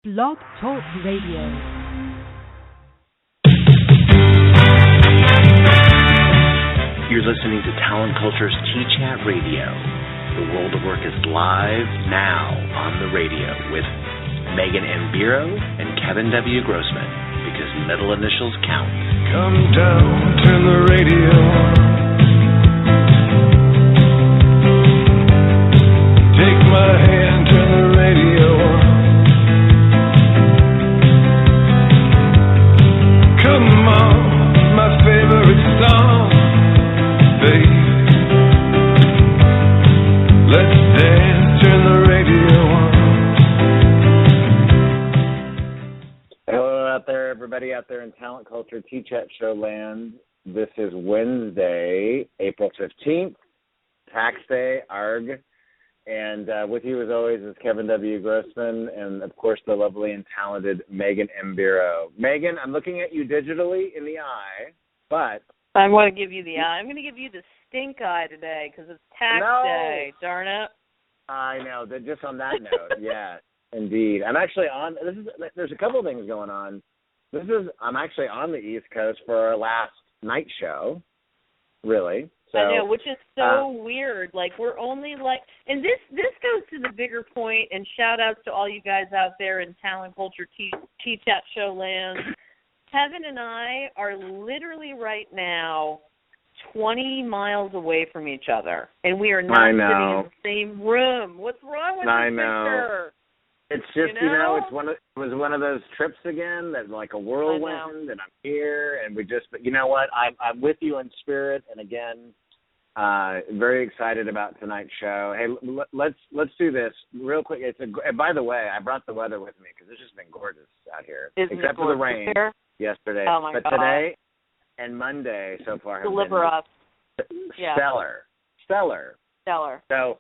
Blog Talk Radio. You're listening to Talent Culture's T-Chat Radio. The World of Work is live now on the radio with Megan M. Biro and Kevin W. Grossman, because middle initials count. Come down, turn the radio on. Take my hand, turn the radio on. Come on, my favorite song, baby. Let's dance, turn the radio on. Hello out there, everybody out there in Talent Culture T-Chat Show land. This is Wednesday, April 15th, tax day, ARG. And with you, as always, is Kevin W. Grossman and, of course, the lovely and talented Megan M. Biro. Megan, I'm looking at you digitally in the eye, but... I want to give you the eye. I'm going to give you the stink eye today because it's tax day, darn it. I know. Just on that note, yeah, indeed. I'm actually on... There's a couple of things going on. I'm actually on the East Coast for our last night show, really. So, I know, which is so weird. Like, we're only like, and this goes to the bigger point, and shout-outs to all you guys out there in Talent Culture T-Chat Show land. Kevin and I are literally right now 20 miles away from each other, and we are not sitting in the same room. What's wrong with this picture? It's just, it was one of those trips again that like a whirlwind, and I'm here, and but you know what? I'm with you in spirit, and again, very excited about tonight's show. Hey, let's do this real quick. By the way, I brought the weather with me because it's just been gorgeous out here, except for the rain yesterday. Oh my God. Today and Monday so far have Deliver been us. Yeah. Stellar. So,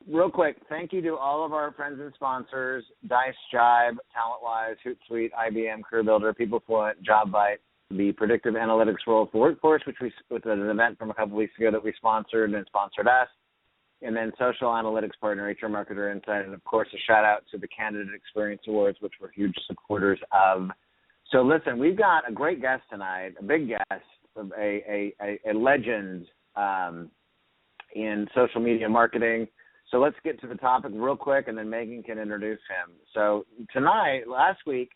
real quick, thank you to all of our friends and sponsors: Dice, Jibe, TalentWise, Hootsuite, IBM, CareerBuilder, PeopleFluent, JobBite, the Predictive Analytics World for Workforce, which was an event from a couple weeks ago that we sponsored and sponsored us, and then Social Analytics Partner, HR Marketer Insight, and of course a shout out to the Candidate Experience Awards, which we're huge supporters of. So listen, we've got a great guest tonight, a big guest, a legend in social media marketing. So let's get to the topic real quick, and then Megan can introduce him. So tonight, last week,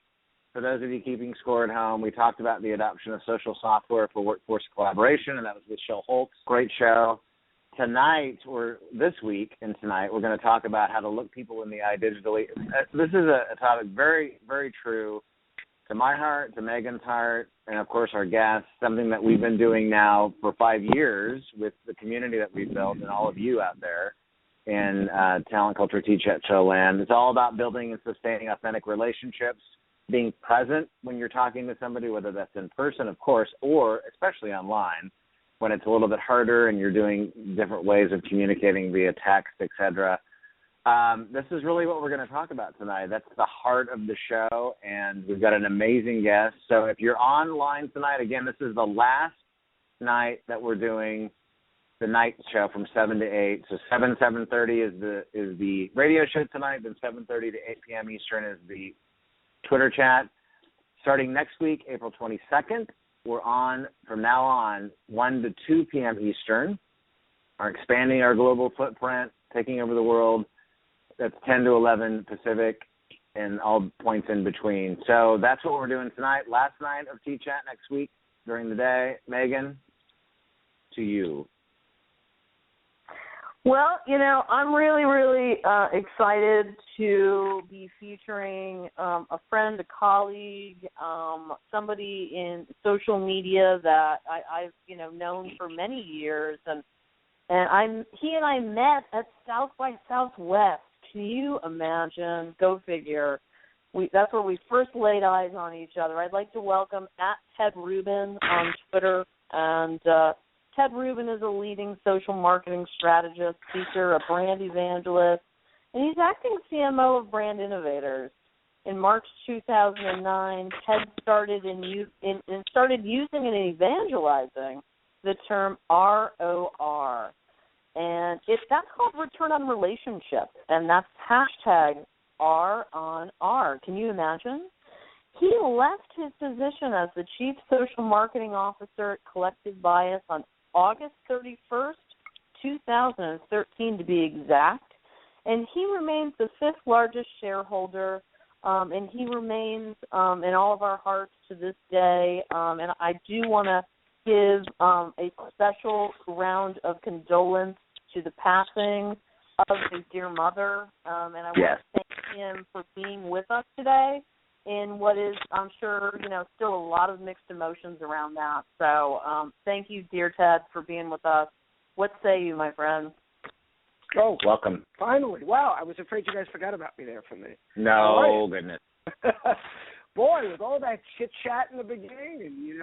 for those of you keeping score at home, we talked about the adoption of social software for workforce collaboration, and that was with Shel Holtz. Great show. Tonight, we're going to talk about how to look people in the eye digitally. This is a topic very, very true to my heart, to Megan's heart, and, of course, our guests, something that we've been doing now for 5 years with the community that we've built and all of you out there in Talent Culture T-Chat Show land. It's all about building and sustaining authentic relationships, being present when you're talking to somebody, whether that's in person, of course, or especially online when it's a little bit harder and you're doing different ways of communicating via text, etc. This is really what we're going to talk about tonight. That's the heart of the show, and we've got an amazing guest. So if you're online tonight, again, this is the last night that we're doing the night show from 7 to 8. So 7:30 is the radio show tonight, then 7:30 to 8 p.m. Eastern is the Twitter chat. Starting next week, April 22nd, we're on, from now on, 1 to 2 p.m. Eastern. We're expanding our global footprint, taking over the world. That's 10 to 11 Pacific and all points in between. So that's what we're doing tonight. Last night of T-Chat next week during the day. Megan, to you. Well, I'm really, really excited to be featuring a friend, a colleague, somebody in social media that I've known for many years, and he and I met at South by Southwest. Can you imagine? Go figure. That's where we first laid eyes on each other. I'd like to welcome @TedRubin on Twitter, and Ted Rubin is a leading social marketing strategist, speaker, a brand evangelist, and he's acting CMO of Brand Innovators. In March 2009, Ted started using and evangelizing the term ROR, and that's called return on relationship, and that's hashtag R on R. Can you imagine? He left his position as the Chief Social Marketing Officer at Collective Bias on August 31st, 2013 to be exact, and he remains the 5th largest shareholder, and he remains in all of our hearts to this day, and I do want to give a special round of condolence to the passing of his dear mother, and I want to thank him for being with us today in what is, I'm sure, still a lot of mixed emotions around that. So thank you, dear Ted, for being with us. What say you, my friend? Oh, welcome. Finally. Wow, I was afraid you guys forgot about me there for a minute. No, goodness. Boy, with all that chit-chat in the beginning and, you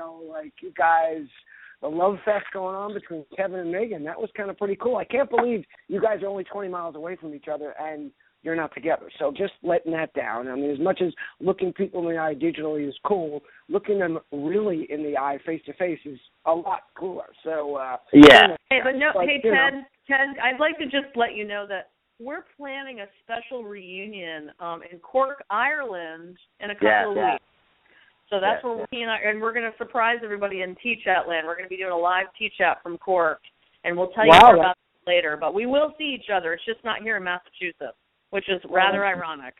guys, the love fest going on between Kevin and Megan, that was kind of pretty cool. I can't believe you guys are only 20 miles away from each other and you're not together. So just letting that down. I mean, as much as looking people in the eye digitally is cool, looking them really in the eye face-to-face is a lot cooler. So, yeah. Hey, Ted, I'd like to just let you know that we're planning a special reunion in Cork, Ireland in a couple of weeks. So that's where we're going to surprise everybody in T-Chat land. We're going to be doing a live T-Chat from Cork, and we'll tell you more about it later. But we will see each other. It's just not here in Massachusetts, which is rather ironic.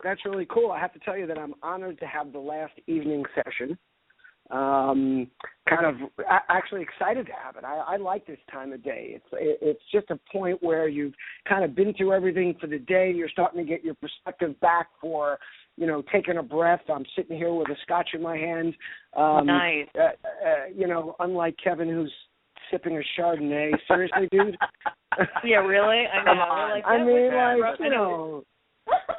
That's really cool. I have to tell you that I'm honored to have the last evening session. Kind of actually excited to have it. I like this time of day. It's just a point where you've kind of been through everything for the day. You're starting to get your perspective back for, taking a breath. I'm sitting here with a scotch in my hand. Nice. Unlike Kevin, who's sipping a Chardonnay. Seriously, dude? Yeah, really? I know.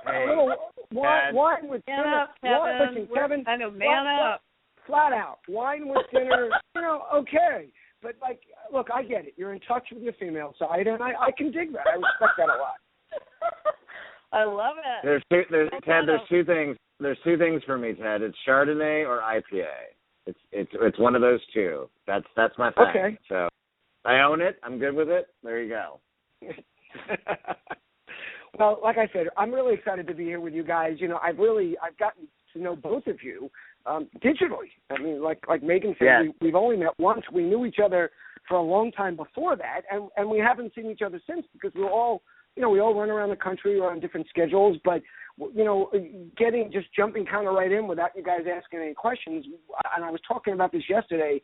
A little wine with dinner. Listen, Kevin. I know, man up. Flat out. Wine with dinner, okay. But, look, I get it. You're in touch with your female side, and I can dig that. I respect that a lot. I love it. There's two things. There's two things for me, Ted. It's Chardonnay or IPA. It's one of those two. That's my thing. Okay. So I own it. I'm good with it. There you go. Well, like I said, I'm really excited to be here with you guys. I've gotten to know both of you digitally. I mean, like Megan said, we've only met once. We knew each other for a long time before that, and we haven't seen each other since because we all run around the country. We're on different schedules, but jumping kind of right in without you guys asking any questions. And I was talking about this yesterday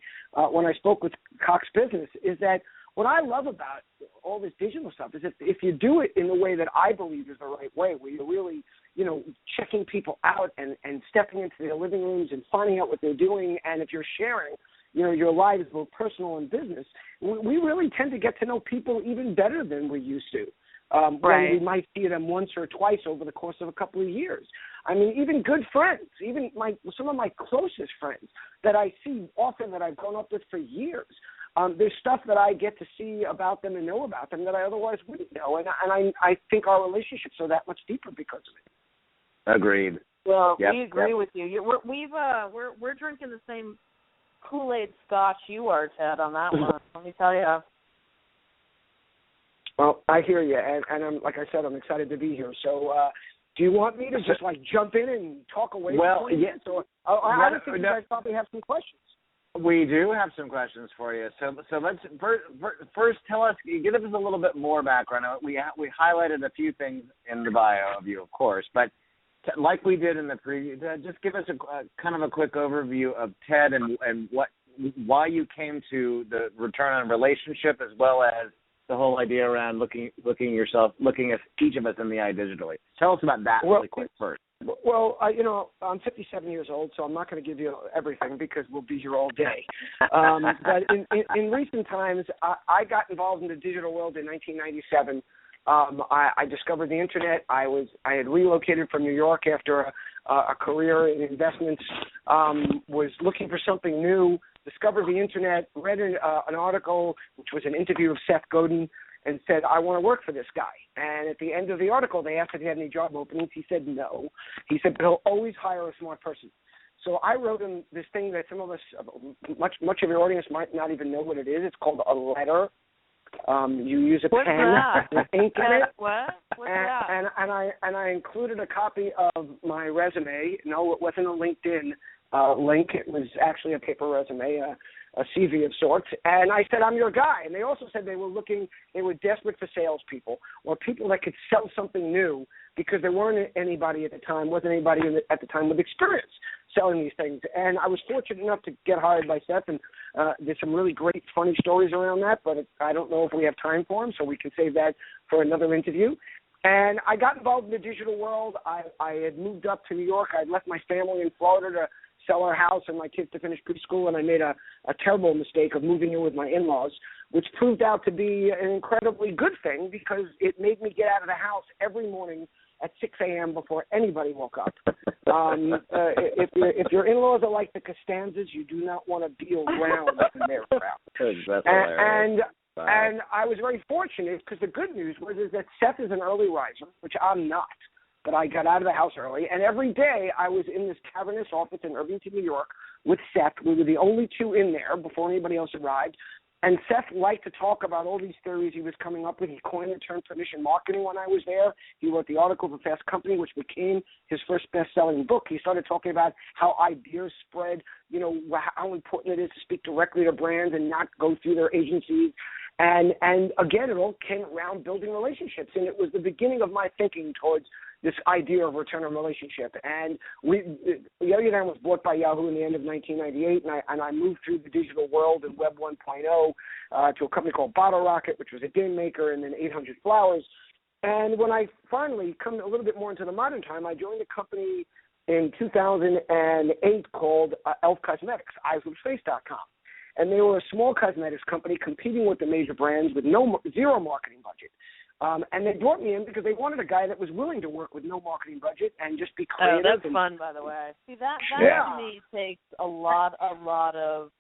when I spoke with Cox Business, is that what I love about all this digital stuff is if you do it in the way that I believe is the right way, where you're really, checking people out and stepping into their living rooms and finding out what they're doing, and if you're sharing, your lives, both personal and business, we really tend to get to know people even better than we used to. When we might see them once or twice over the course of a couple of years. I mean, even good friends, even some of my closest friends that I see often that I've grown up with for years. There's stuff that I get to see about them and know about them that I otherwise wouldn't know, and I think our relationships are that much deeper because of it. Agreed. Well, we agree with you. We're drinking the same Kool-Aid Scotch you are, Ted, on that one. Let me tell you. Well, I hear you, and I'm, like I said, I'm excited to be here. So, do you want me to just jump in and talk away? Well, yes. I think you guys probably have some questions. We do have some questions for you. So let's first tell us, give us a little bit more background. We highlighted a few things in the bio of you, of course, but like we did in the preview, just give us a kind of a quick overview of Ted and why you came to the return on relationship, as well as the whole idea around looking at each of us in the eye digitally. Tell us about that really quick first. Well, I'm 57 years old, so I'm not going to give you everything because we'll be here all day. But in recent times, I got involved in the digital world in 1997. I discovered the internet. I had relocated from New York after a career in investments. Was looking for something new. Discovered the internet. Read an article, which was an interview of Seth Godin, and said, I want to work for this guy. And at the end of the article, they asked if he had any job openings. He said no. He said, but he'll always hire a smart person. So I wrote him this thing that some of us, much of your audience might not even know what it is. It's called a letter. You use a What's pen that? with ink in it. What? What's that? And I included a copy of my resume. No, it wasn't a LinkedIn link. It was actually a paper resume, a CV of sorts. And I said, I'm your guy. And they also said they were desperate for salespeople or people that could sell something new because there wasn't anybody at the time at the time with experience selling these things. And I was fortunate enough to get hired by Seth, and there's some really great, funny stories around that, but I don't know if we have time for them, so we can save that for another interview. And I got involved in the digital world. I had moved up to New York. I had left my family in Florida to sell our house and my kids to finish preschool, and I made a terrible mistake of moving in with my in-laws, which proved out to be an incredibly good thing because it made me get out of the house every morning at 6 a.m. before anybody woke up. If your in-laws are like the Costanzas, you do not want to be around when they're around. And I was very fortunate because the good news was that Seth is an early riser, which I'm not. But I got out of the house early, and every day I was in this cavernous office in Irvington, New York, with Seth. We were the only two in there before anybody else arrived. And Seth liked to talk about all these theories he was coming up with. He coined the term permission marketing when I was there. He wrote the article for Fast Company, which became his first best-selling book. He started talking about how ideas spread, how important it is to speak directly to brands and not go through their agencies. And again, it all came around building relationships. And it was the beginning of my thinking towards this idea of return on relationship. And Yoyodan was bought by Yahoo in the end of 1998, and I moved through the digital world and Web 1.0 to a company called Bottle Rocket, which was a game maker, and then 800 Flowers. And when I finally come a little bit more into the modern time, I joined a company in 2008 called Elf Cosmetics, eyeswithface.com. And they were a small cosmetics company competing with the major brands with zero marketing budget. And they brought me in because they wanted a guy that was willing to work with no marketing budget and just be creative. Oh, that's fun, by the way. See, that to me takes a lot of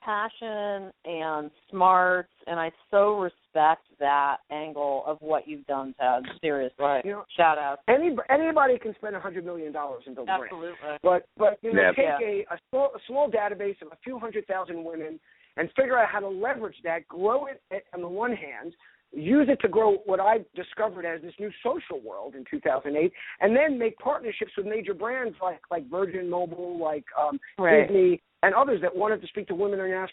passion and smarts, and I so respect that angle of what you've done, Ted. Seriously. Right. Shout out. Anybody can spend $100 million and build a brand. Absolutely. But take a small database of a few 100,000 women and figure out how to leverage that, grow it on the one hand, use it to grow what I discovered as this new social world in 2008, and then make partnerships with major brands like Virgin Mobile, like Disney, and others that wanted to speak to women in an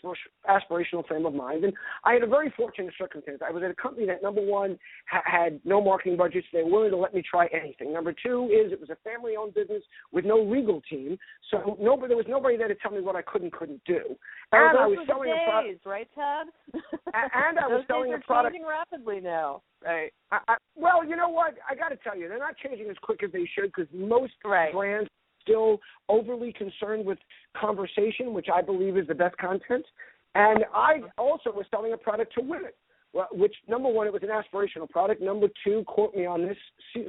aspirational frame of mind. And I had a very fortunate circumstance. I was at a company that, number one, had no marketing budgets. They were willing to let me try anything. Number two is it was a family-owned business with no legal team, so there was nobody there to tell me what I could and couldn't do. And I was selling a product, right, Ted? And I was selling a product. Changing rapidly now, right? Well, you know what? I got to tell you, they're not changing as quick as they should because most brands still overly concerned with conversation, which I believe is the best content. And I also was selling a product to women, which, number one, it was an aspirational product. Number two, quote me on this,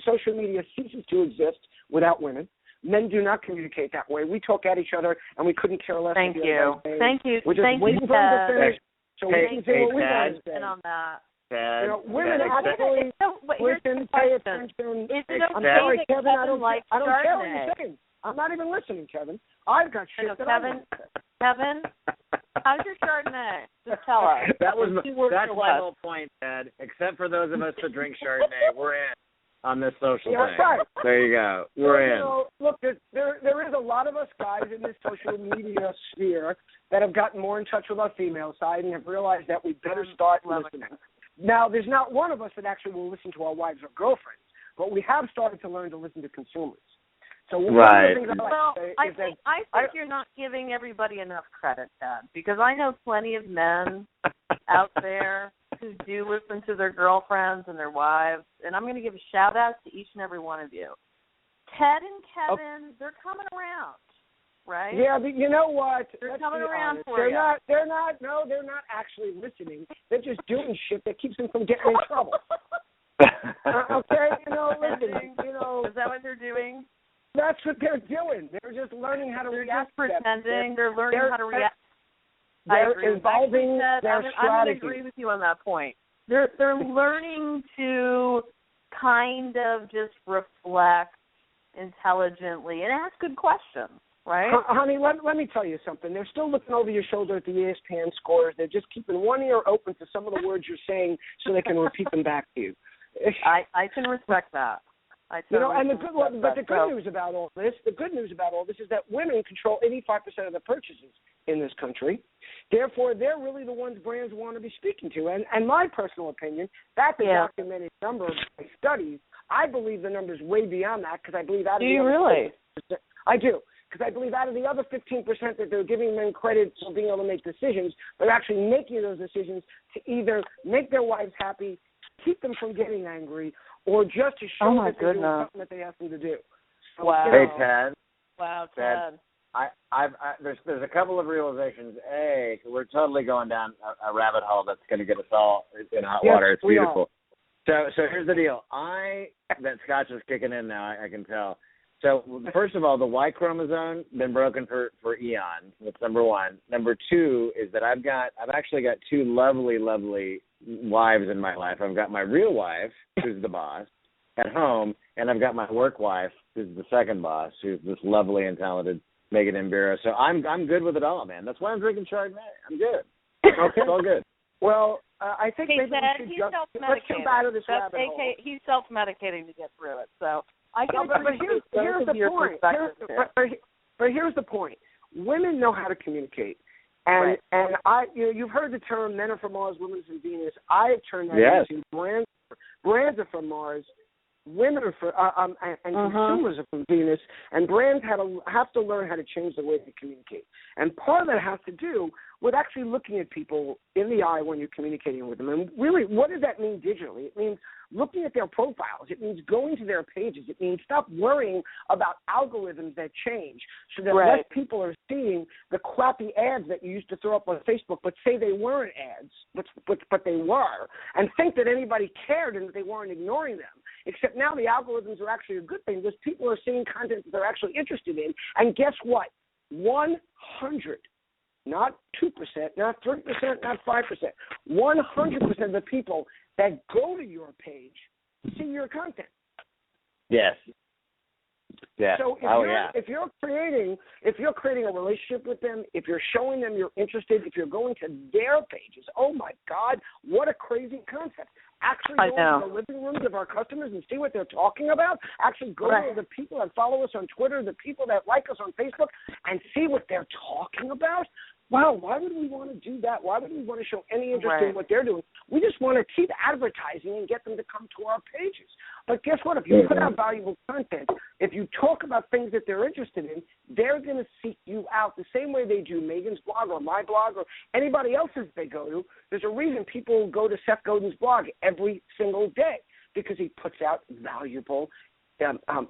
social media ceases to exist without women. Men do not communicate that way. We talk at each other, and we couldn't care less. Thank you. Thank you. We're just waiting for them to finish, so we can say what we got to say. And on that. Ted, women actually listen, pay attention. I'm sorry, Kevin, I don't care what you're saying. I'm not even listening, Kevin. I've got shit that Kevin, how's your Chardonnay? Just tell us. That's my whole point, Ted. Except for those of us that drink Chardonnay, we're in on this social thing. Right. There you go. We're in. Look, there is a lot of us guys in this social media sphere that have gotten more in touch with our female side and have realized that we better start listening. Now, there's not one of us that actually will listen to our wives or girlfriends, but we have started to learn to listen to consumers. So right. I think you're not giving everybody enough credit, Ted, because I know plenty of men out there who do listen to their girlfriends and their wives, and I'm going to give a shout-out to each and every one of you. Ted and Kevin, they're coming around, right? Yeah, but you know what? They're coming around for you. They're not actually listening. They're just doing shit that keeps them from getting in trouble. Okay? Listen, Is that what they're doing? That's what they're doing. They're just learning how to react. They're just pretending. They're learning how to react. They're evolving their strategy. I'm going to agree with you on that point. They're learning to kind of just reflect intelligently and ask good questions. right? Honey, let me tell you something. They're still looking over your shoulder at the ESPN scores. They're just keeping one ear open to some of the words you're saying so they can repeat them back to you. I can respect that. And the good news about all this is that women control 85% of the purchases in this country. Therefore, they're really the ones brands want to be speaking to. And my personal opinion, that's a documented number of my studies. I believe the number's way beyond that because I believe out of Do you really? I do. Because I believe out of the other 15% that they're giving men credit for being able to make decisions, they're actually making those decisions to either make their wives happy, keep them from getting angry, or just to show that they're doing something that they ask them to do. So, wow. Hey, Ted. Wow, Ted. There's a couple of realizations. A, we're totally going down a rabbit hole that's going to get us all in hot water. It's beautiful. So here's the deal. That scotch is kicking in now. I can tell. So first of all, the Y chromosome been broken for eons. That's number one. Number two is that I've actually got two lovely wives in my life. I've got my real wife, who's the boss at home, and I've got my work wife, who's the second boss, who's this lovely and talented Megan Imbiro. So I'm good with it all, man. That's why I'm drinking Chardonnay. I'm good. Okay, it's all good. Well, I think maybe Ted, we should let's jump out of this rabbit hole. He's self-medicating to get through it, so I can but here's the point. But here's the point. Women know how to communicate. And you've heard the term "men are from Mars, women are from Venus." I have turned that into brands are from Mars, women are from and consumers are from Venus, and brands have to learn how to change the way they communicate. And part of that has to do with actually looking at people in the eye when you're communicating with them. And really, what does that mean digitally? It means looking at their profiles. It means going to their pages. It means stop worrying about algorithms that change so that less people are seeing the crappy ads that you used to throw up on Facebook but say they weren't ads, but they were, and think that anybody cared and that they weren't ignoring them. Except now the algorithms are actually a good thing because people are seeing content that they're actually interested in. And guess what? 100, not 2%, not 3%, not 5%, 100% of the people that go to your page see your content. Yes. Yeah. So if you're creating a relationship with them, if you're showing them you're interested, if you're going to their pages, oh my God, what a crazy concept. Actually go to the living rooms of our customers and see what they're talking about. Actually go to the people that follow us on Twitter, the people that like us on Facebook, and see what they're talking about. Wow, why would we want to do that? Why would we want to show any interest in what they're doing? We just want to keep advertising and get them to come to our pages. But guess what? If you put out valuable content, if you talk about things that they're interested in, they're going to seek you out the same way they do Megan's blog or my blog or anybody else's they go to. There's a reason people go to Seth Godin's blog every single day because he puts out valuable,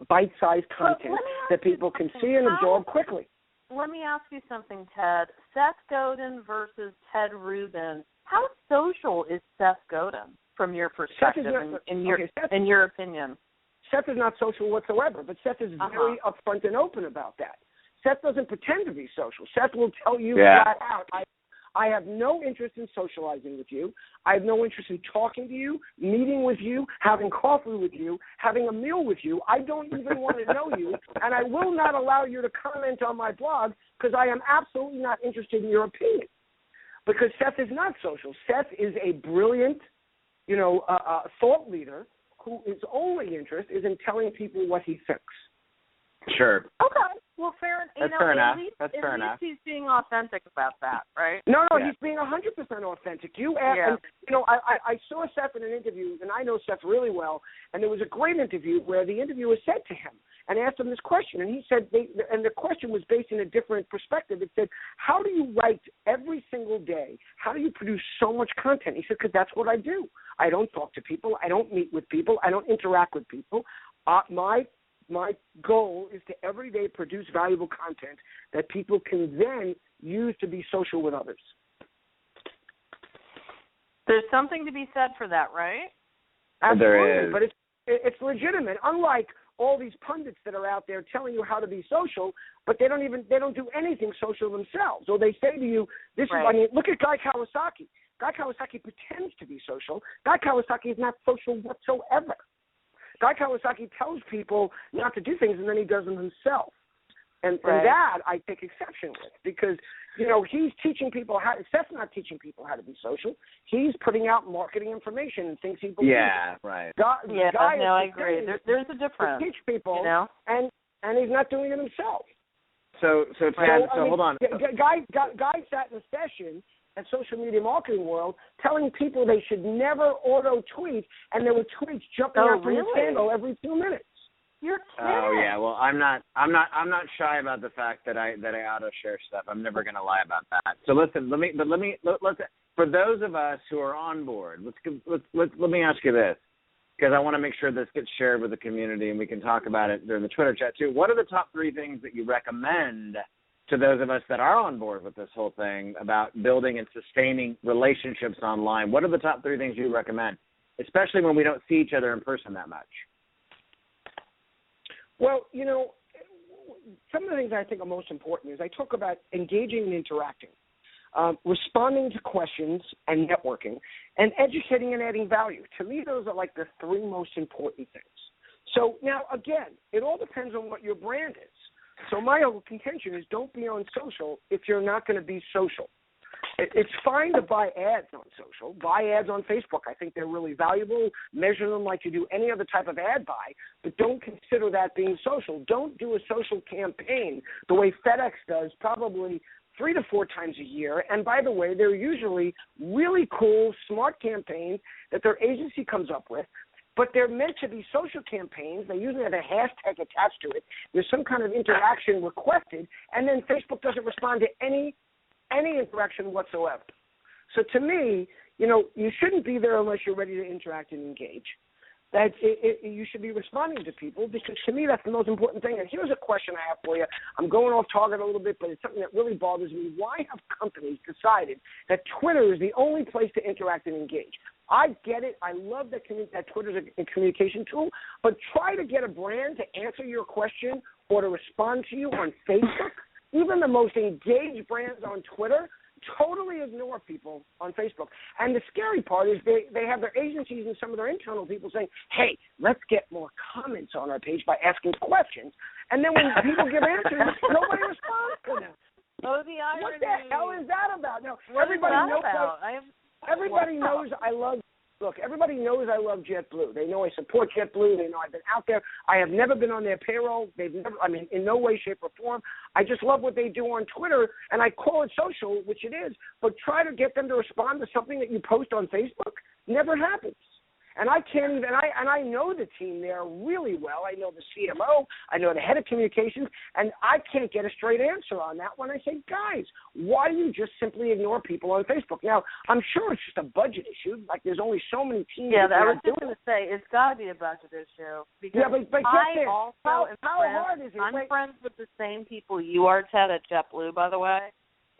bite-sized content that people can see and absorb quickly. Let me ask you something, Ted. Seth Godin versus Ted Rubin. How social is Seth Godin from your perspective, in your opinion? Seth is not social whatsoever, but Seth is very upfront and open about that. Seth doesn't pretend to be social. Seth will tell you flat out, I have no interest in socializing with you. I have no interest in talking to you, meeting with you, having coffee with you, having a meal with you. I don't even want to know you, and I will not allow you to comment on my blog because I am absolutely not interested in your opinion. Because Seth is not social. Seth is a brilliant, thought leader whose only interest is in telling people what he thinks. Sure. Okay. Well, fair enough. That's fair enough. He's being authentic about that, right? No, he's being 100% authentic. I saw Seth in an interview, and I know Seth really well, and there was a great interview where the interviewer said to him and asked him this question, and he said, and the question was based in a different perspective. It said, how do you write every single day? How do you produce so much content? He said, because that's what I do. I don't talk to people. I don't meet with people. I don't interact with people. My goal is to every day produce valuable content that people can then use to be social with others. There's something to be said for that, right? Absolutely, there is. But it's legitimate. Unlike all these pundits that are out there telling you how to be social, but they don't do anything social themselves. Or they say to you, look at Guy Kawasaki. Guy Kawasaki pretends to be social. Guy Kawasaki is not social whatsoever. Guy Kawasaki tells people not to do things, and then he does them himself. And that I take exception with because, he's teaching people Seth's not teaching people how to be social. He's putting out marketing information and things he believes. Yeah, right. I agree. There's a difference. To teach people, and he's not doing it himself. So hold on. Guy sat in a session at Social Media Marketing World telling people they should never auto-tweet, and there were tweets jumping out from his handle every 2 minutes. You're kidding. Oh yeah, well I'm not shy about the fact that I auto share stuff. I'm never going to lie about that. So listen, let's for those of us who are on board, let me ask you this, because I want to make sure this gets shared with the community and we can talk about it during the Twitter chat too. What are the top 3 things that you recommend to those of us that are on board with this whole thing about building and sustaining relationships online? What are the top 3 things you recommend, especially when we don't see each other in person that much? Well, some of the things I think are most important is I talk about engaging and interacting, responding to questions and networking, and educating and adding value. To me, those are like the 3 most important things. So now, again, it all depends on what your brand is. So my whole contention is don't be on social if you're not going to be social. It's fine to buy ads on social. Buy ads on Facebook. I think they're really valuable. Measure them like you do any other type of ad buy, but don't consider that being social. Don't do a social campaign the way FedEx does probably 3 to 4 times a year. And by the way, they're usually really cool, smart campaigns that their agency comes up with. But they're meant to be social campaigns. They usually have a hashtag attached to it. There's some kind of interaction requested, and then Facebook doesn't respond to any interaction whatsoever. So to me, you shouldn't be there unless you're ready to interact and engage. That you should be responding to people because to me that's the most important thing. And here's a question I have for you. I'm going off target a little bit, but it's something that really bothers me. Why have companies decided that Twitter is the only place to interact and engage? I get it. I love that Twitter is a communication tool, but try to get a brand to answer your question or to respond to you on Facebook. Even the most engaged brands on Twitter totally ignore people on Facebook. And the scary part is they have their agencies and some of their internal people saying, hey, let's get more comments on our page by asking questions. And then when people give answers, nobody responds to them. Oh, the irony. What the hell is that about? Now, everybody knows everybody knows I love JetBlue. They know I support JetBlue. They know I've been out there. I have never been on their payroll. In no way, shape, or form. I just love what they do on Twitter, and I call it social, which it is, but try to get them to respond to something that you post on Facebook. Never happens. And I can't even, and I know the team there really well. I know the CMO. I know the head of communications, and I can't get a straight answer on that when I say, guys, why do you just simply ignore people on Facebook? Now, I'm sure it's just a budget issue. Like there's only so many teams. Yeah, I was just going to say, it's got to be a budget issue. Because yeah, but I also how hard is it? I'm friends with the same people you are, Ted, at JetBlue, by the way.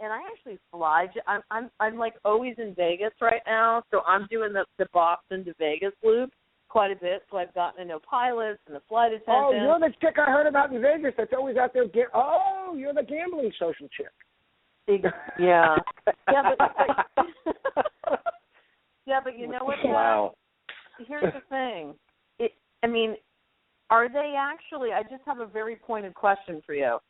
And I actually fly. I'm like always in Vegas right now, so I'm doing the Boston to Vegas loop quite a bit. So I've gotten to know pilots and the flight attendants. Oh, you're the chick I heard about in Vegas that's always out there. You're the gambling social chick. Yeah, but you know what? Wow. Here's the thing. Are they actually? I just have a very pointed question for you.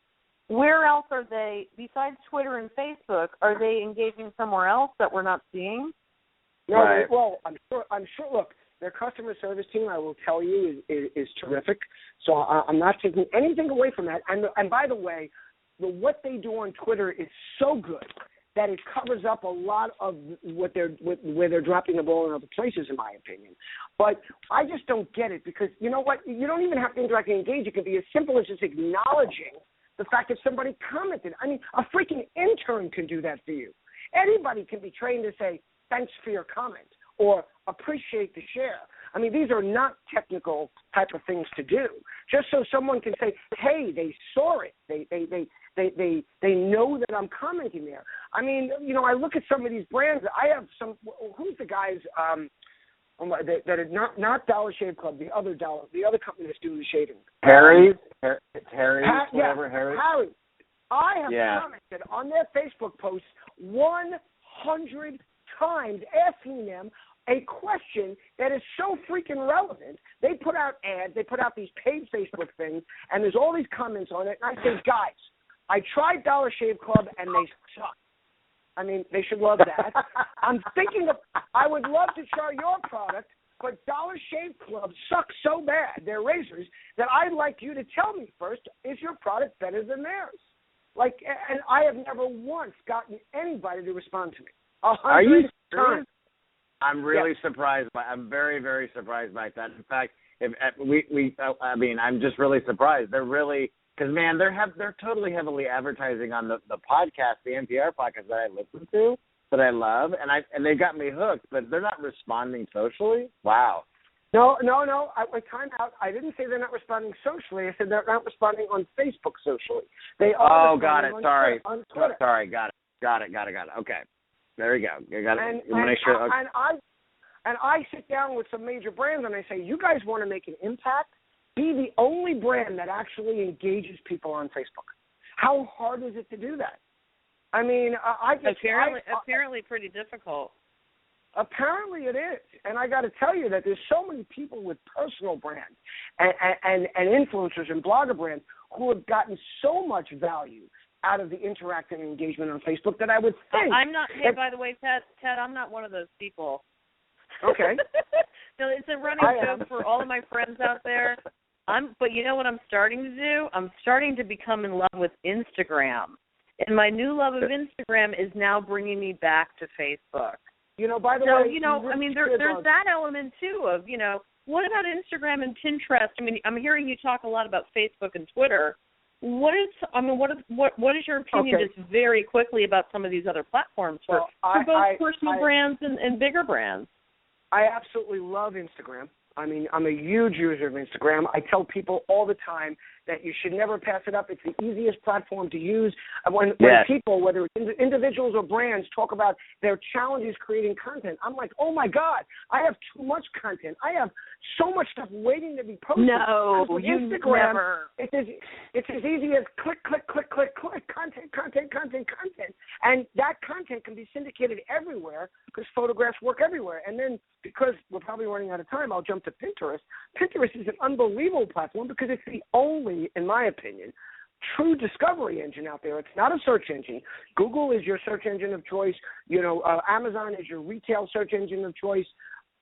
Where else are they, besides Twitter and Facebook, are they engaging somewhere else that we're not seeing? No, right. Well, I'm sure. Look, their customer service team, I will tell you, is terrific. So I'm not taking anything away from that. And by the way, what they do on Twitter is so good that it covers up a lot of where they're dropping the ball in other places, in my opinion. But I just don't get it because you know what? You don't even have to interact and engage. It can be as simple as just acknowledging the fact that somebody commented. I mean, a freaking intern can do that for you. Anybody can be trained to say, thanks for your comment, or appreciate the share. I mean, these are not technical type of things to do. Just so someone can say, hey, they saw it. They know that I'm commenting there. I mean, I look at some of these brands. I have some, who's the guys that are not Dollar Shave Club, the other company that's doing the shaving. Harry's, Harry's. I have commented on their Facebook posts 100 times asking them a question that is so freaking relevant. They put out ads, they put out these paid Facebook things, and there's all these comments on it. And I say, guys, I tried Dollar Shave Club, and they suck. I mean, they should love that. I'm thinking I would love to try your product, but Dollar Shave Club sucks so bad, their razors, that I'd like you to tell me first, is your product better than theirs? Like, and I have never once gotten anybody to respond to me. 100 Are you times. I'm really surprised I'm very, very surprised by that. In fact, I'm just really surprised. They're really, because man, they're totally heavily advertising on the podcast, the NPR podcast that I listen to, that I love, and they got me hooked. But they're not responding socially. Wow. No. Time out. I didn't say they're not responding socially. I said they're not responding on Facebook socially. They are. Oh, got it. Sorry. On Twitter. Sorry. Got it. Okay. There we go. You got it. Make sure. Okay. And I sit down with some major brands and I say, you guys want to make an impact? Be the only brand that actually engages people on Facebook. How hard is it to do that? I mean, apparently pretty difficult. Apparently it is. And I got to tell you that there's so many people with personal brands and influencers and blogger brands who have gotten so much value out of the interactive engagement on Facebook that I would think. I'm not. Hey, by the way, Ted, I'm not one of those people. Okay. No, it's a running joke for all of my friends out there. But you know what I'm starting to do? I'm starting to become in love with Instagram. And my new love of Instagram is now bringing me back to Facebook. You know, by the way, I mean, there's that element too of, what about Instagram and Pinterest? I mean, I'm hearing you talk a lot about Facebook and Twitter. What is your opinion just very quickly about some of these other platforms for both personal brands and bigger brands? I absolutely love Instagram. I mean, I'm a huge user of Instagram. I tell people all the time that you should never pass it up. It's the easiest platform to use. When people, whether it's individuals or brands, talk about their challenges creating content, I'm like, oh, my God, I have too much content. I have so much stuff waiting to be posted. No, you Instagram, never. It's as easy as click, content. And that content can be syndicated everywhere because photographs work everywhere. And then because we're probably running out of time, I'll jump to Pinterest. Pinterest is an unbelievable platform because it's the only, in my opinion, true discovery engine out there. It's not a search engine. Google is your search engine of choice. Amazon is your retail search engine of choice.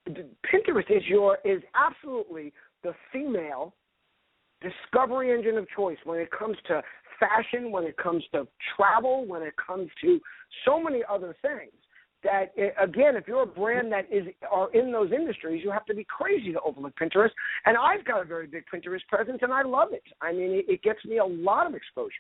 Pinterest is absolutely the female discovery engine of choice when it comes to fashion, when it comes to travel, when it comes to so many other things. That, again, if you're a brand that are in those industries, you have to be crazy to overlook Pinterest. And I've got a very big Pinterest presence, and I love it. I mean, it gets me a lot of exposure.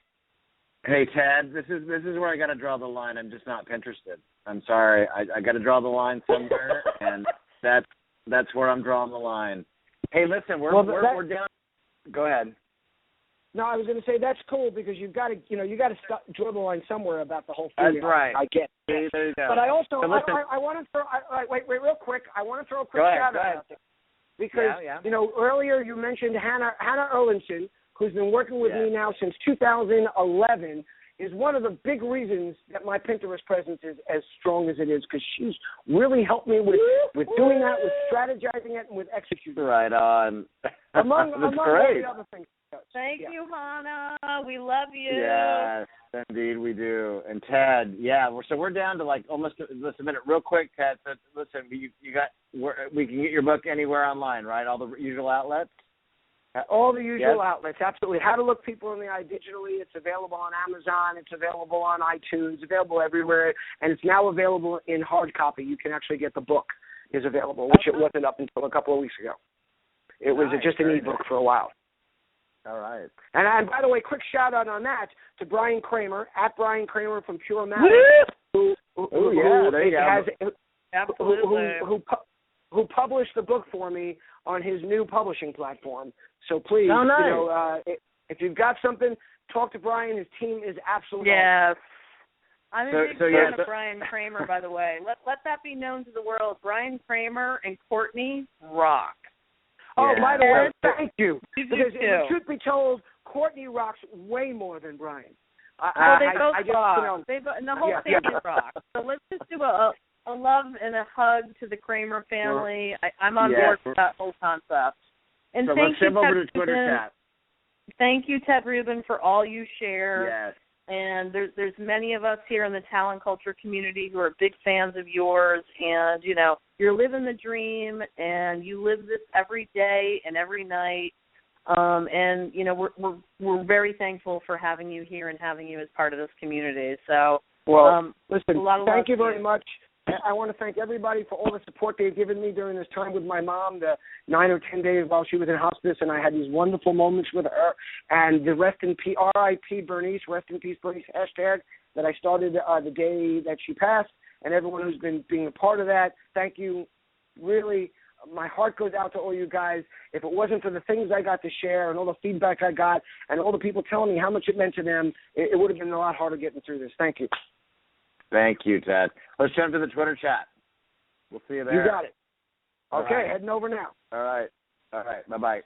Hey, Ted, this is where I got to draw the line. I'm just not Pinterested. I'm sorry. I got to draw the line somewhere, and that's where I'm drawing the line. Hey, listen, we're down. Go ahead. No, I was going to say that's cool because you got to draw the line somewhere about the whole thing. That's right. I get it. There you go. But I also So I want to throw wait real quick. I want to throw a quick shout out out there because earlier you mentioned Hannah Erlinson, who's been working with me now since 2011, is one of the big reasons that my Pinterest presence is as strong as it is because she's really helped me with doing that, with strategizing it, and with executing. Right on. Among all the other things. Thank you, Hannah. We love you. Yes, indeed we do. And Ted, so we're down to like almost a minute. Real quick, Ted. So listen, we can get your book anywhere online, right? All the usual outlets. All the usual outlets, absolutely. How to Look People in the Eye digitally. It's available on Amazon. It's available on iTunes. It's available everywhere, and it's now available in hard copy. You can actually get the book is available, which it wasn't up until a couple of weeks ago. It was just an ebook for a while. All right. And by the way, quick shout out on that to Brian Kramer at Brian Kramer from Pure Matter, who published the book for me on his new publishing platform. So please, if you've got something, talk to Brian. His team is absolutely awesome. I'm a big fan of Brian Kramer, by the way. Let that be known to the world. Brian Kramer and Courtney rock. Oh, by the way, thank you. Because truth be told, Courtney rocks way more than Brian. They both rock. The whole thing is rock. So let's just do a love and a hug to the Kramer family. I'm on board with that whole concept. And so thank let's you, jump over Ted to Twitter Rubin. chat. Thank you, Ted Rubin, for all you share. Yes. And there's many of us here in the talent culture community who are big fans of yours. And, you know, you're living the dream, and you live this every day and every night. And, you know, we're very thankful for having you here and having you as part of this community. So, well, listen, a lot of thank you very much. I want to thank everybody for all the support they've given me during this time with my mom, the 9 or 10 days while she was in hospice, and I had these wonderful moments with her. And the rest in peace, R.I.P. Bernice, rest in peace, Bernice, hashtag that I started the day that she passed, and everyone who's been being a part of that. Thank you. Really, my heart goes out to all you guys. If it wasn't for the things I got to share and all the feedback I got and all the people telling me how much it meant to them, it would have been a lot harder getting through this. Thank you. Thank you, Ted. Let's jump to the Twitter chat. We'll see you there. You got it. All okay, right. heading over now. All right. Bye-bye.